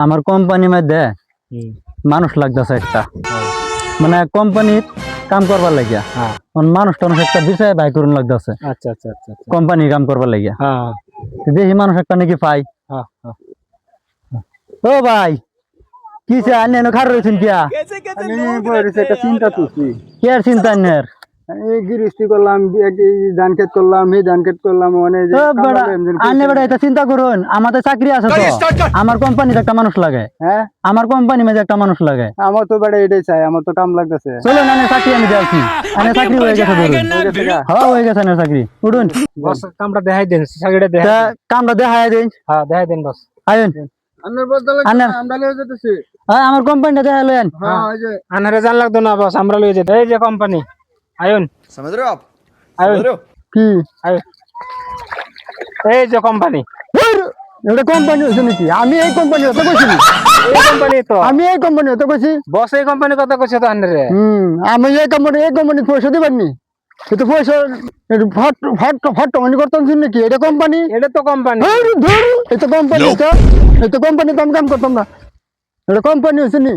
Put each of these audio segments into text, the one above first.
আমার কোম্পানির মধ্যে মানুষ লাগতেছে একটা, মানে কোম্পানির কাম করবার লাগিয়া মানুষ টানুষ একটা বিষয় বাই করুন লাগতেছে। আচ্ছা আচ্ছা আচ্ছা কোম্পানি কাম করবার লাগিয়া হ্যাঁ দেখি মানুষ একটা নাকি পাই। হ্যাঁ হ্যাঁ ও ভাই কিসে আনে খার রয়েছেন কিয়া? একটা চিন্তা করছি। কি আর চিন্তা আনের? এই গৃহস্থী করলাম, ধান ক্ষেত করলাম, এই ধান ক্ষেত করলাম, মানে আনে বেটা এটা চিন্তা করুন, আমাদের চাকরি আছে তো, আমার কোম্পানিতে একটা মানুষ লাগে। হ্যাঁ আমার কোম্পানি মাঝে একটা মানুষ লাগে। আমার তো বেটা এটাই চাই, আমার তো কাম লাগতেছে। চলো না চাকরি আমি দেখছি, আনে চাকরি হয়ে গেছে ধরুন। হ্যাঁ হয়ে গেছে আনের চাকরি, উঠুন। বস কামটা দেখাই দেন, চাকরিটা দেখাই তা কামটা দেখাই দিন। হ্যাঁ দেখাই দেন বস। আইন আন্নার বদলে আন্নার আমরা লয়ে যেতেছি। হ্যাঁ আমার কোম্পানিটা দেখা লইন। হ্যাঁ ওই যে আনারে জান লাগতো না বস, আমরা লয়ে যেতে। এই যে কোম্পানি আয়ুন, समझ रहे हो आप? আয়ুন समझ रहे हो? কি আয়ুন, এই যে কোম্পানি। এটা কোম্পানি হচ্ছে নাকি? আমি এই কোম্পানি হতে কইছি, এই কোম্পানি তো আমি এই কোম্পানি হতে কইছি। বস এই কোম্পানির কথা কইছে তো আন্নারে। আমি এই কোম্পানি পয়সা দিবারনি, কিন্তু পয়সা ফট ফট ফট মানে করতাম নাকি? এটা কোম্পানি, এটা তো কোম্পানি। এটা কোম্পানি, এটা কোম্পানি তো আমি কাম করতাম না। এটা কোম্পানি হচ্ছে নি।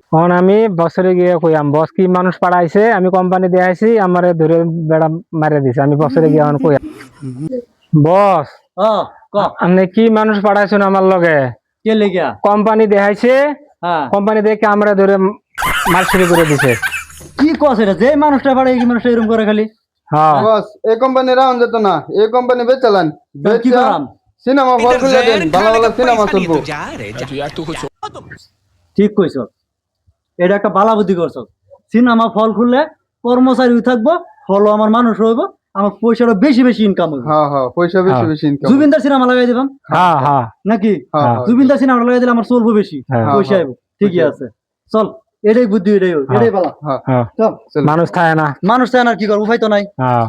এখন আমি বছরে গিয়ে কইয়াম বস কি মানুষ পাঠাইছে, আমি কোম্পানি দেখাইছি, আমারে ধরে বেড়া মারে দিছে। আমি বছরে গিয়ে এখন কইয়াম বস আপনি কি মানুষ পাঠাইছেন আমার লগে? কে লেগা? কোম্পানি দেখাইছে, হ্যাঁ কোম্পানি দেখে আমরা ধরে মার্কেট করে দিছে। কি কস এটা? যে মানুষটা পারে এই মানুষটা এরকম করে খালি? হ্যাঁ বস এই কোম্পানি রাউন যেত না, এই কোম্পানি বেচালান কি করাম? সিনেমা ফল খুলে দেন, ভালো ভালো সিনেমা চলবো। ঠিক কইছ, এটা একটা বালা বুদ্ধি করছ। সিনেমা ফল খুললে কর্মচারী থাকবো, ফল আমার মানুষ হইব, আমার পয়সাটা বেশি বেশি ইনকাম হইব। হ্যাঁ হ্যাঁ পয়সা বেশি বেশি ইনকাম। জুবিনদার সিনেমা লাগাই দিবাম হ্যাঁ হ্যাঁ নাকি? হ্যাঁ জুবিনদার সিনেমা লাগাই দিলে আমার চলবো বেশি, হ্যাঁ। পয়সা আইব। ঠিকই আছে, চল এটাই বুদ্ধি, এটাই বালা। হ্যাঁ চল, মানুষ থাকে না। মানুষ চায় না, আর কি করবো, উপায় তো নাই। হ্যাঁ